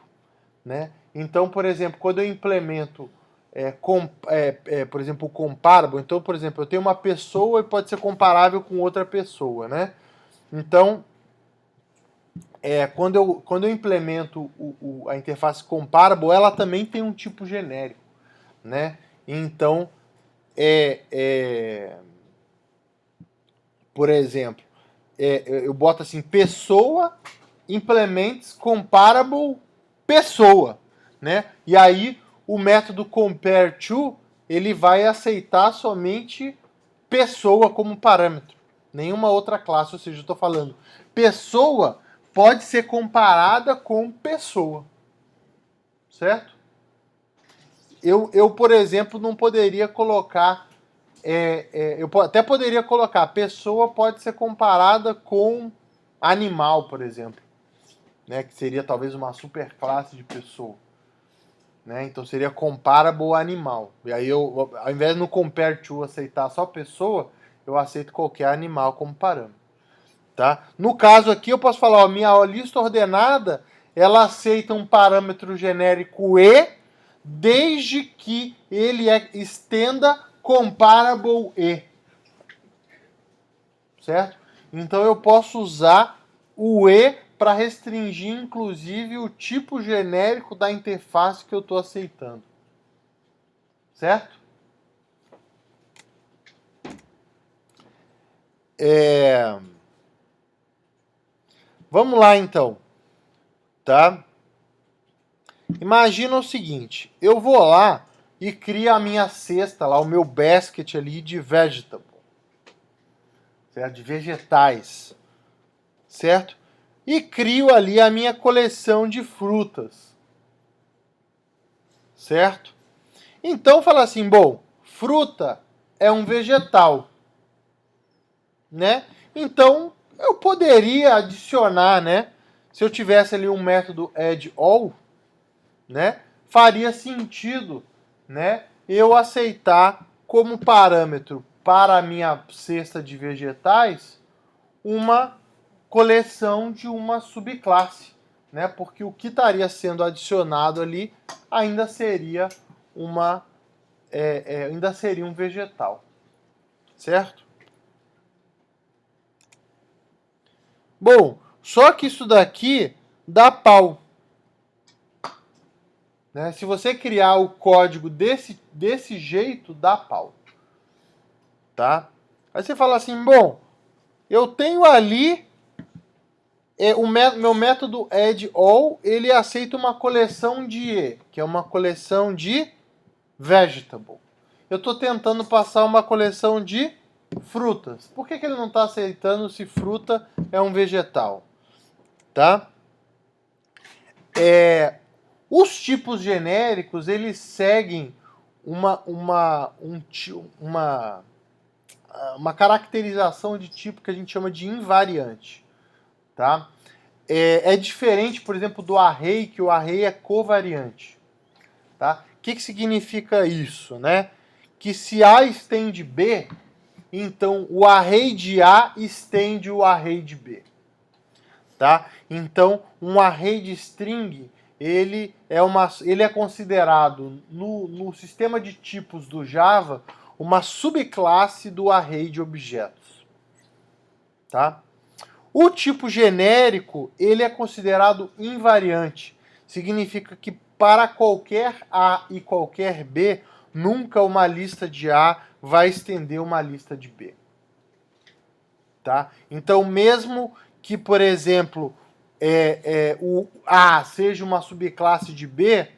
Né? Então, por exemplo, quando eu implemento, por exemplo, o comparable, então, por exemplo, eu tenho uma pessoa e pode ser comparável com outra pessoa. Né? Então, quando eu implemento a interface comparable, ela também tem um tipo genérico. Né? Então, por exemplo, eu boto assim, pessoa, implements, comparable, pessoa, né? E aí, o método compare to, ele vai aceitar somente pessoa como parâmetro, nenhuma outra classe, ou seja, eu estou falando, pessoa pode ser comparada com pessoa, certo? Eu, por exemplo, não poderia colocar. Eu até poderia colocar, pessoa pode ser comparada com animal, por exemplo. Né, que seria talvez uma superclasse de pessoa. Né? Então seria comparable animal. E aí eu, ao invés de no compare to aceitar só pessoa, eu aceito qualquer animal como parâmetro. Tá? No caso aqui eu posso falar, ó, minha lista ordenada, ela aceita um parâmetro genérico E, desde que ele estenda comparable E. Certo? Então eu posso usar o E para restringir, inclusive, o tipo genérico da interface que eu estou aceitando. Certo? Vamos lá, então. Tá? Imagina o seguinte, eu vou lá e crio a minha cesta, lá, o meu basket ali de vegetable. Certo? De vegetais. Certo? E crio ali a minha coleção de frutas. Certo? Então fala assim, bom, fruta é um vegetal, né? Então eu poderia adicionar, né? Se eu tivesse ali um método add all, né? Faria sentido, né? Eu aceitar como parâmetro para a minha cesta de vegetais uma coleção de uma subclasse, né? Porque o que estaria sendo adicionado ali ainda seria ainda seria um vegetal, certo? Bom, só que isso daqui dá pau. Né? Se você criar o código desse jeito, dá pau. Tá? Aí você fala assim, bom, eu tenho ali Meu método add_all, ele aceita uma coleção de E, que é uma coleção de vegetable. Eu estou tentando passar uma coleção de frutas. Por que ele não está aceitando se fruta é um vegetal? Tá? Os tipos genéricos, eles seguem uma caracterização de tipo que a gente chama de invariante. Tá? É diferente, por exemplo, do array, que o array é covariante. Tá? O que significa isso? Né? Que se A estende B, então o array de A estende o array de B. Tá? Então, um array de string, ele é considerado no sistema de tipos do Java uma subclasse do array de objetos. Tá? O tipo genérico, ele é considerado invariante. Significa que para qualquer A e qualquer B, nunca uma lista de A vai estender uma lista de B. Tá? Então, mesmo que, por exemplo, o A seja uma subclasse de B,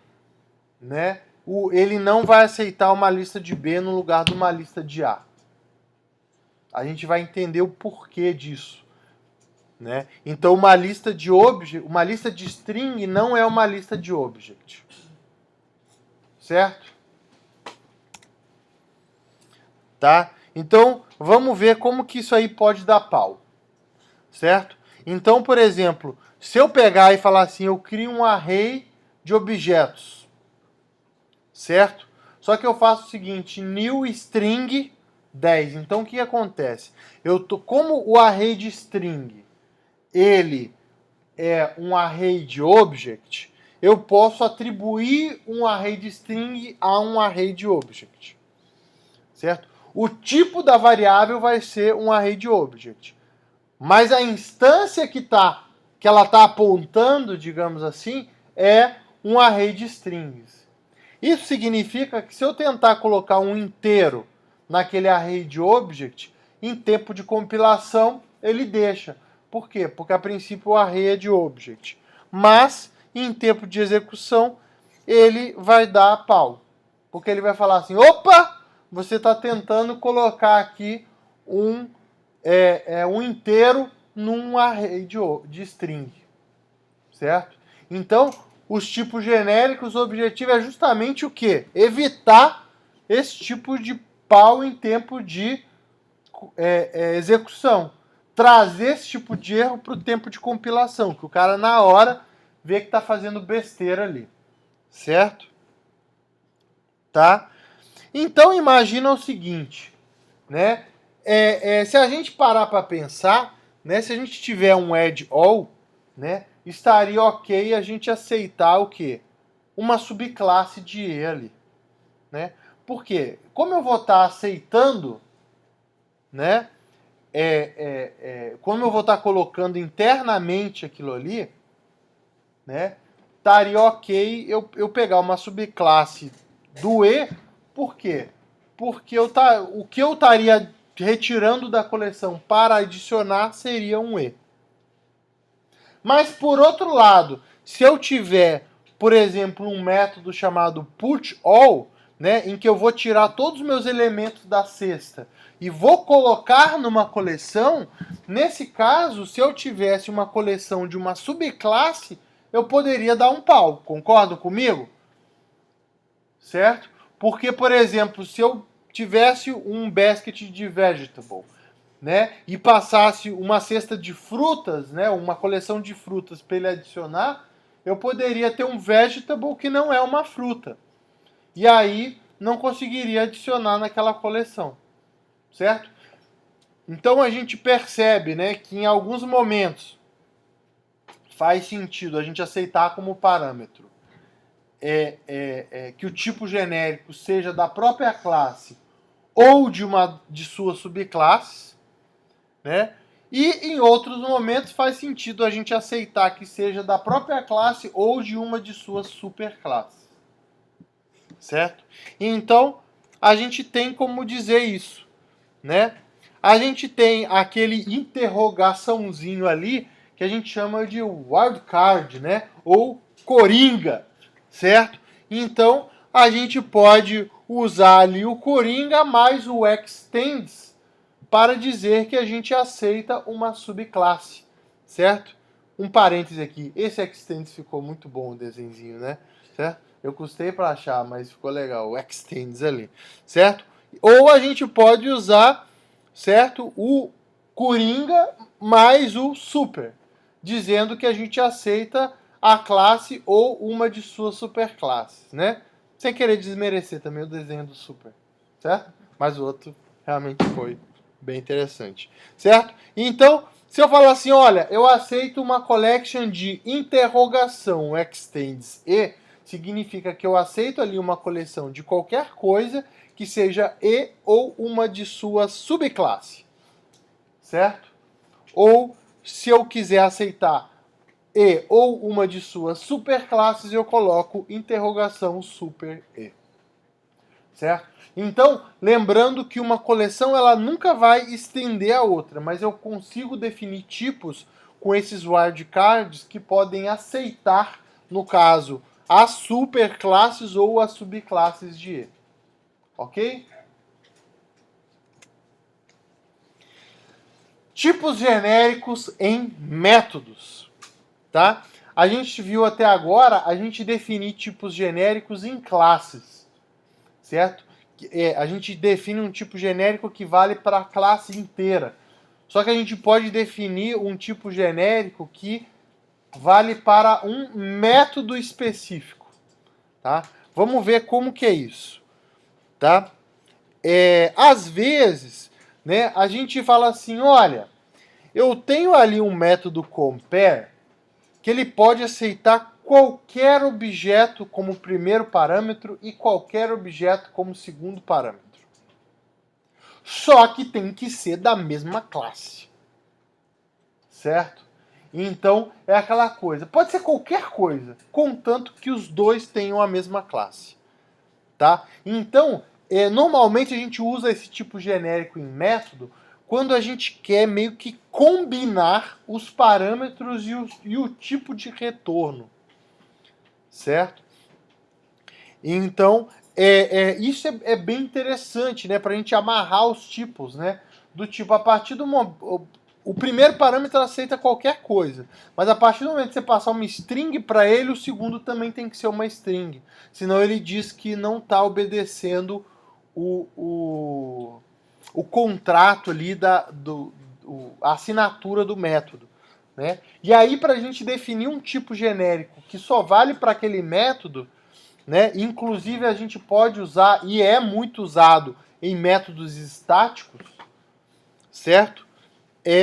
né, ele não vai aceitar uma lista de B no lugar de uma lista de A. A gente vai entender o porquê disso. Né? Então, uma lista de string não é uma lista de object. Certo? Tá? Então, vamos ver como que isso aí pode dar pau. Certo? Então, por exemplo, se eu pegar e falar assim, eu crio um array de objetos. Certo? Só que eu faço o seguinte, new string 10. Então, o que acontece? Como o array de string ele é um array de object, eu posso atribuir um array de string a um array de object. Certo? O tipo da variável vai ser um array de object. Mas a instância que ela está apontando, digamos assim, é um array de strings. Isso significa que se eu tentar colocar um inteiro naquele array de object, em tempo de compilação, ele deixa. Por quê? Porque a princípio o array é de object. Mas, em tempo de execução, ele vai dar pau. Porque ele vai falar assim, opa, você está tentando colocar aqui um inteiro num array de string. Certo? Então, os tipos genéricos, o objetivo é justamente o quê? Evitar esse tipo de pau em tempo de execução. Trazer esse tipo de erro para o tempo de compilação, que o cara na hora vê que está fazendo besteira ali. Certo? Tá? Então imagina o seguinte, né? Se a gente parar para pensar, né? Se a gente tiver um add_all, né? Estaria ok a gente aceitar o quê? Uma subclasse de E ali. Né? Por quê? Como eu vou estar aceitando, né? Como eu vou estar colocando internamente aquilo ali, né? Estaria ok eu pegar uma subclasse do E, por quê? Porque o que eu estaria retirando da coleção para adicionar seria um E. Mas, por outro lado, se eu tiver, por exemplo, um método chamado putAll, né, em que eu vou tirar todos os meus elementos da cesta e vou colocar numa coleção, nesse caso, se eu tivesse uma coleção de uma subclasse, eu poderia dar um pau. Concordam comigo? Certo? Porque, por exemplo, se eu tivesse um basket de vegetable, né, e passasse uma cesta de frutas, né, uma coleção de frutas para ele adicionar, eu poderia ter um vegetable que não é uma fruta. E aí não conseguiria adicionar naquela coleção. Certo? Então a gente percebe, né, que em alguns momentos faz sentido a gente aceitar como parâmetro que o tipo genérico seja da própria classe ou de suas subclasses, né? E em outros momentos faz sentido a gente aceitar que seja da própria classe ou de uma de suas superclasses. Certo? Então, a gente tem como dizer isso, né? A gente tem aquele interrogaçãozinho ali que a gente chama de wildcard, né? Ou coringa, certo? Então, a gente pode usar ali o coringa mais o extends para dizer que a gente aceita uma subclasse, certo? Um parêntese aqui, esse extends ficou muito bom o desenhozinho, né? Certo? Eu custei para achar, mas ficou legal, o extends ali, certo? Ou a gente pode usar, certo, o coringa mais o super, dizendo que a gente aceita a classe ou uma de suas superclasses, né? Sem querer desmerecer também o desenho do super, certo? Mas o outro realmente foi bem interessante, certo? Então, se eu falar assim, olha, eu aceito uma collection de interrogação extends e, significa que eu aceito ali uma coleção de qualquer coisa que seja e ou uma de suas subclasses, certo? Ou, se eu quiser aceitar e ou uma de suas superclasses, eu coloco interrogação super e. Certo? Então, lembrando que uma coleção ela nunca vai estender a outra, mas eu consigo definir tipos com esses wildcards que podem aceitar, no caso, as superclasses ou as subclasses de E. Ok? Tipos genéricos em métodos. Tá? A gente viu até agora a gente definir tipos genéricos em classes, certo? A gente define um tipo genérico que vale para a classe inteira. Só que a gente pode definir um tipo genérico que vale para um método específico, tá? Vamos ver como que é isso, tá? Às vezes, né, a gente fala assim, olha, eu tenho ali um método compare que ele pode aceitar qualquer objeto como primeiro parâmetro e qualquer objeto como segundo parâmetro. Só que tem que ser da mesma classe. Certo? Então, é aquela coisa. Pode ser qualquer coisa, contanto que os dois tenham a mesma classe. Tá? Então, normalmente a gente usa esse tipo genérico em método quando a gente quer meio que combinar os parâmetros e o tipo de retorno. Certo? Então, isso é bem interessante, né? Para a gente amarrar os tipos, né? Do tipo, a partir do momento... O primeiro parâmetro aceita qualquer coisa, mas a partir do momento que você passar uma string para ele, o segundo também tem que ser uma string. Senão ele diz que não está obedecendo o contrato ali, a assinatura do método. Né? E aí, para a gente definir um tipo genérico que só vale para aquele método, né? Inclusive a gente pode usar, e é muito usado em métodos estáticos, certo?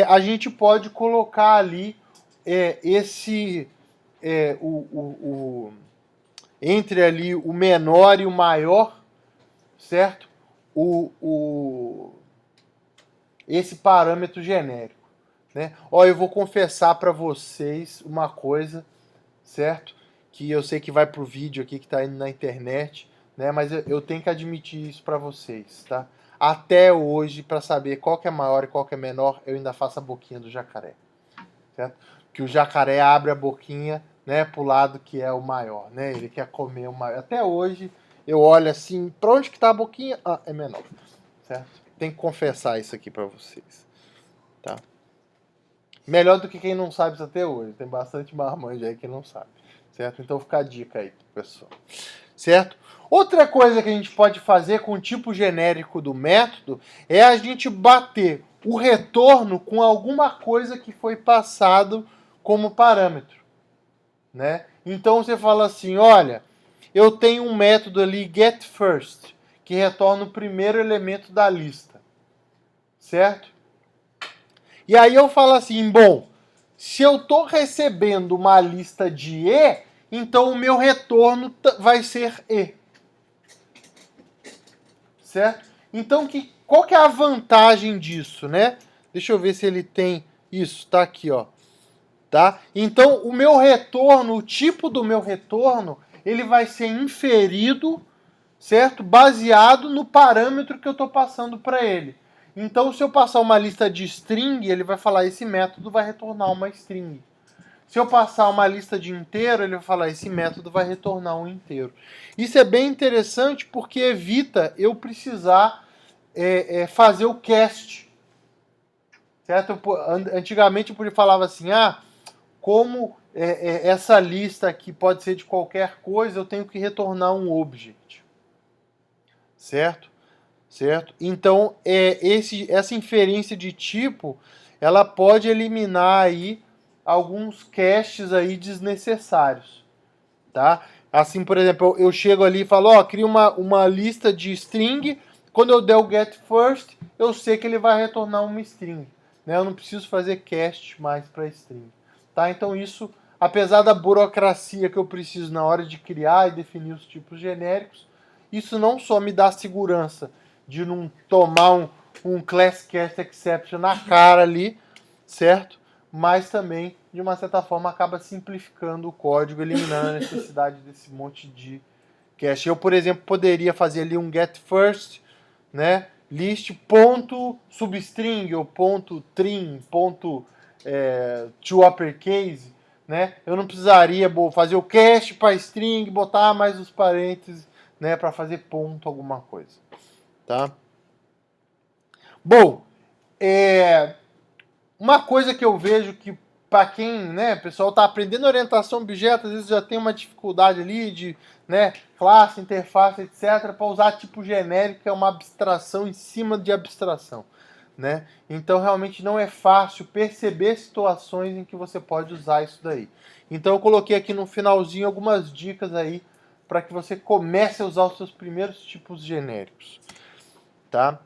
A gente pode colocar ali entre ali o menor e o maior, certo? Esse parâmetro genérico. Né? Eu vou confessar para vocês uma coisa, certo? Que eu sei que vai pro vídeo aqui que está indo na internet, né? Mas eu tenho que admitir isso para vocês, tá? Até hoje, para saber qual que é maior e qual que é menor, eu ainda faço a boquinha do jacaré, certo? Que o jacaré abre a boquinha, né, pro lado que é o maior, né? Ele quer comer o maior. Até hoje, eu olho assim, para onde que tá a boquinha? Ah, é menor, certo? Tem que confessar isso aqui para vocês, tá? Melhor do que quem não sabe isso até hoje. Tem bastante marmanjo aí que não sabe, certo? Então fica a dica aí pro pessoal, certo? Outra coisa que a gente pode fazer com o tipo genérico do método é a gente bater o retorno com alguma coisa que foi passado como parâmetro, né? Então você fala assim, olha, eu tenho um método ali getFirst que retorna o primeiro elemento da lista, certo? E aí eu falo assim, bom, se eu estou recebendo uma lista de E, então o meu retorno vai ser E. Certo? Então, qual que é a vantagem disso, né? Deixa eu ver se ele tem isso, tá aqui, ó. Tá? Então, o meu retorno, o tipo do meu retorno, ele vai ser inferido, certo? Baseado no parâmetro que eu estou passando para ele. Então, se eu passar uma lista de string, ele vai falar esse método vai retornar uma string. Se eu passar uma lista de inteiro, ele vai falar esse método vai retornar um inteiro. Isso é bem interessante porque evita eu precisar fazer o cast. Certo? Antigamente eu falava assim, como essa lista aqui pode ser de qualquer coisa, eu tenho que retornar um object. Certo? Certo? Então, essa inferência de tipo, ela pode eliminar aí alguns caches aí desnecessários, tá? Assim, por exemplo, eu chego ali e falo, cria uma lista de string, quando eu der o get first, eu sei que ele vai retornar uma string, né? Eu não preciso fazer cache mais para string, tá? Então isso, apesar da burocracia que eu preciso na hora de criar e definir os tipos genéricos, isso não só me dá segurança de não tomar um class cast exception na cara ali, certo? Mas também, de uma certa forma, acaba simplificando o código, eliminando a necessidade desse monte de cache. Eu, por exemplo, poderia fazer ali um get first, né? List ponto substring ou ponto trim, ponto to uppercase, né? Eu não precisaria fazer o cache para string, botar mais os parênteses, né? Para fazer ponto alguma coisa, tá? Bom, uma coisa que eu vejo que para quem, né, o pessoal está aprendendo orientação a objeto, às vezes já tem uma dificuldade ali de, né, classe, interface, etc, para usar tipo genérico, é uma abstração em cima de abstração, né? Então realmente não é fácil perceber situações em que você pode usar isso daí. Então eu coloquei aqui no finalzinho algumas dicas aí para que você comece a usar os seus primeiros tipos genéricos, tá?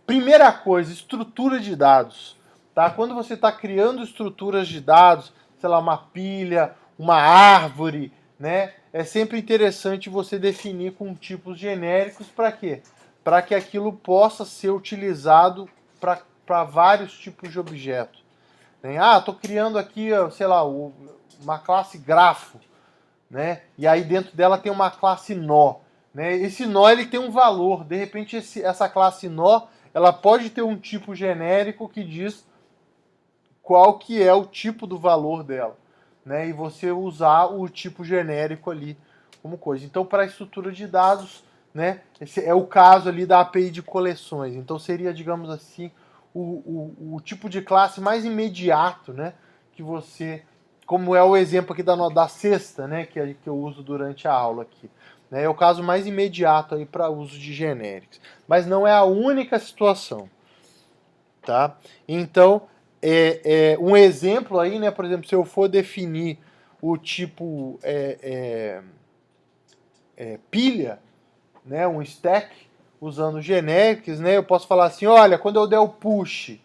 Primeira coisa, estrutura de dados. Tá? Quando você está criando estruturas de dados, sei lá, uma pilha, uma árvore, né? É sempre interessante você definir com tipos genéricos para quê? Para que aquilo possa ser utilizado para vários tipos de objetos. Né? Estou criando aqui, sei lá, uma classe grafo, né? E aí dentro dela tem uma classe nó. Né? Esse nó ele tem um valor. De repente essa classe nó ela pode ter um tipo genérico que diz qual que é o tipo do valor dela, né? E você usar o tipo genérico ali como coisa. Então, para a estrutura de dados, né? Esse é o caso ali da API de coleções. Então, seria, digamos assim, o tipo de classe mais imediato, né? Que você, como é o exemplo aqui da cesta, né? Que eu uso durante a aula aqui. É o caso mais imediato aí para uso de genéricos. Mas não é a única situação, tá? Então, um exemplo aí, né? Por exemplo, se eu for definir o tipo pilha, né? Um stack, usando genéricos, né? Eu posso falar assim, olha, quando eu der o push,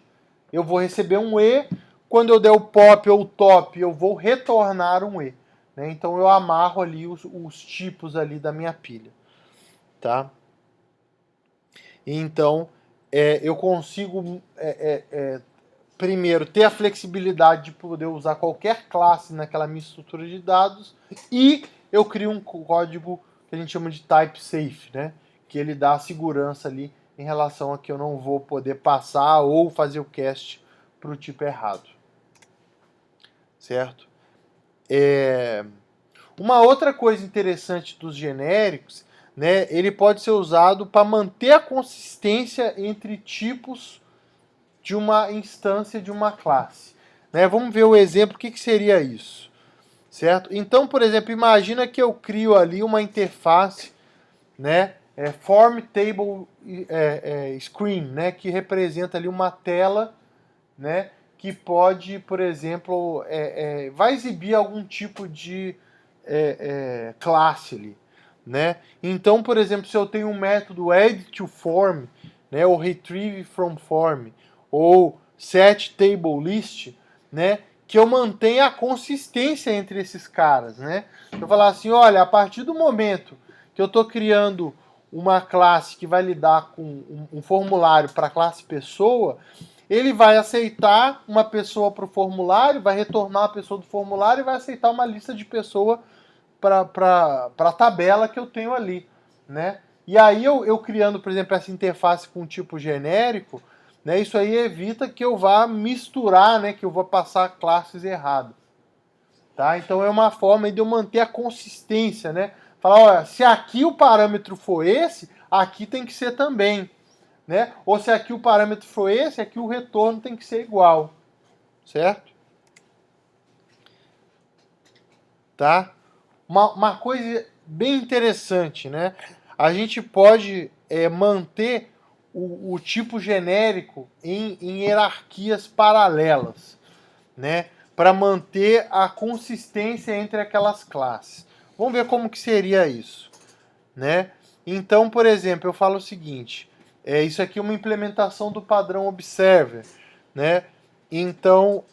eu vou receber um E, quando eu der o pop ou o top, eu vou retornar um E. Né? Então eu amarro ali os tipos ali da minha pilha, tá? Então eu consigo primeiro ter a flexibilidade de poder usar qualquer classe naquela minha estrutura de dados e eu crio um código que a gente chama de type safe, né? Que ele dá a segurança ali em relação a que eu não vou poder passar ou fazer o cast para o tipo errado, certo? Uma outra coisa interessante dos genéricos, né, ele pode ser usado para manter a consistência entre tipos de uma instância de uma classe. Né? Vamos ver o exemplo, o que seria isso, certo? Então, por exemplo, imagina que eu crio ali uma interface, né, form table screen, né, que representa ali uma tela, né, que pode, por exemplo, vai exibir algum tipo de classe ali, né? Então, por exemplo, se eu tenho um método add to form, né, ou retrieve from form, ou set table list, né, que eu mantenha a consistência entre esses caras, né? Eu falar assim, olha, a partir do momento que eu estou criando uma classe que vai lidar com um formulário para a classe pessoa, ele vai aceitar uma pessoa para o formulário, vai retornar a pessoa do formulário e vai aceitar uma lista de pessoa para a tabela que eu tenho ali, né? E aí eu criando, por exemplo, essa interface com um tipo genérico, né, isso aí evita que eu vá misturar, né, que eu vou passar classes erradas. Tá? Então é uma forma de eu manter a consistência, né? Falar, olha, se aqui o parâmetro for esse, aqui tem que ser também, né? Ou se aqui o parâmetro for esse, aqui o retorno tem que ser igual, certo? Tá? Uma coisa bem interessante, né? A gente pode manter o tipo genérico em hierarquias paralelas, né? Para manter a consistência entre aquelas classes. Vamos ver como que seria isso, né? Então, por exemplo, eu falo o seguinte, isso aqui é uma implementação do padrão Observer, né? Então,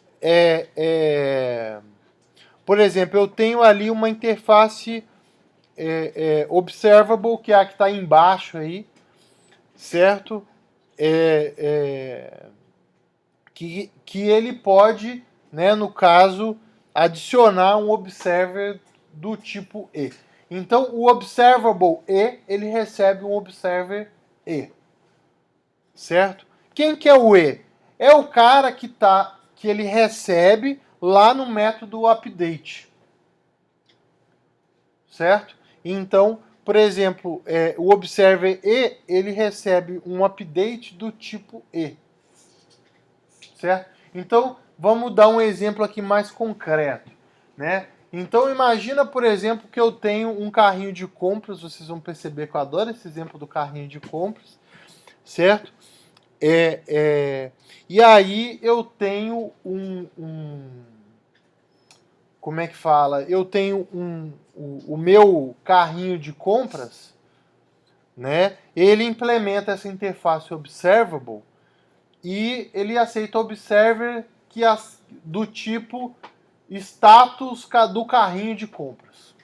por exemplo, eu tenho ali uma interface observable, que é a que está embaixo aí, certo? Que ele pode, né, no caso, adicionar um observer do tipo E. Então, o observable E, ele recebe um observer E. Certo? Quem que é o E? É o cara que ele recebe lá no método update. Certo? Então, por exemplo, o observer E, ele recebe um update do tipo E. Certo? Então, vamos dar um exemplo aqui mais concreto, né? Então, imagina, por exemplo, que eu tenho um carrinho de compras, vocês vão perceber que eu adoro esse exemplo do carrinho de compras, certo? E aí eu tenho como é que fala? Eu tenho o meu carrinho de compras, né? Ele implementa essa interface observable e ele aceita observer do tipo status do carrinho de compras,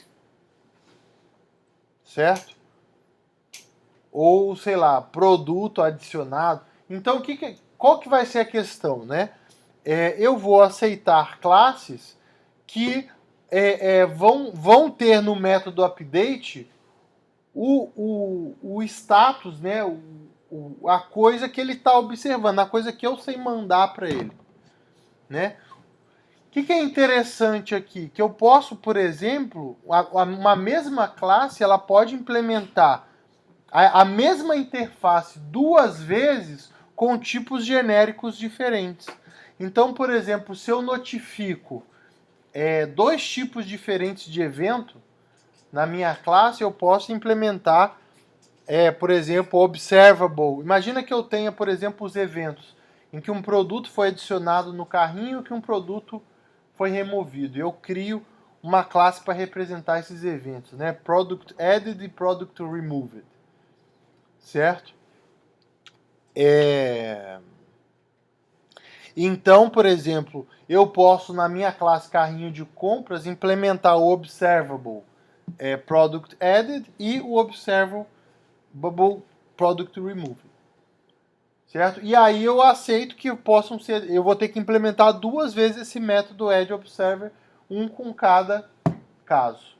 certo? Ou, sei lá, produto adicionado. Então, qual que vai ser a questão, né? Eu vou aceitar classes que vão ter no método update o status, né? A coisa que ele está observando, a coisa que eu sei mandar para ele, né? O que é interessante aqui? Que eu posso, por exemplo, uma mesma classe, ela pode implementar a mesma interface duas vezes com tipos genéricos diferentes. Então, por exemplo, se eu notifico dois tipos diferentes de evento na minha classe, eu posso implementar, por exemplo, observable. Imagina que eu tenha, por exemplo, os eventos em que um produto foi adicionado no carrinho e que um produto foi removido. Eu crio uma classe para representar esses eventos, né? Product added e product removed. Certo? Então, por exemplo, eu posso na minha classe carrinho de compras implementar o observable product added e o observable product removed. Certo? E aí eu aceito que possam ser, eu vou ter que implementar duas vezes esse método add observer, um com cada caso.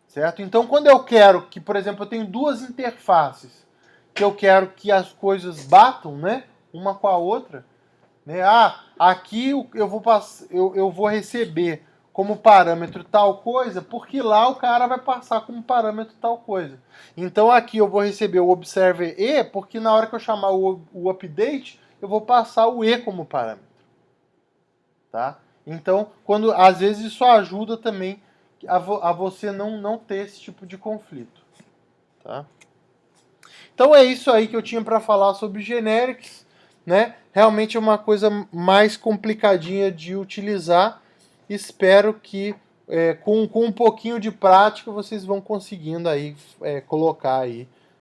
Certo? Então, quando eu quero que, por exemplo, eu tenho duas interfaces, que eu quero que as coisas batam, né, uma com a outra, né? Aqui eu vou receber como parâmetro tal coisa, porque lá o cara vai passar como parâmetro tal coisa. Então aqui eu vou receber o observer E, porque na hora que eu chamar o update, eu vou passar o E como parâmetro. Tá? Então, às vezes isso ajuda também a você não ter esse tipo de conflito. Tá? Então é isso aí que eu tinha para falar sobre generics, né? Realmente é uma coisa mais complicadinha de utilizar. Espero que com um pouquinho de prática vocês vão conseguindo aí colocar aí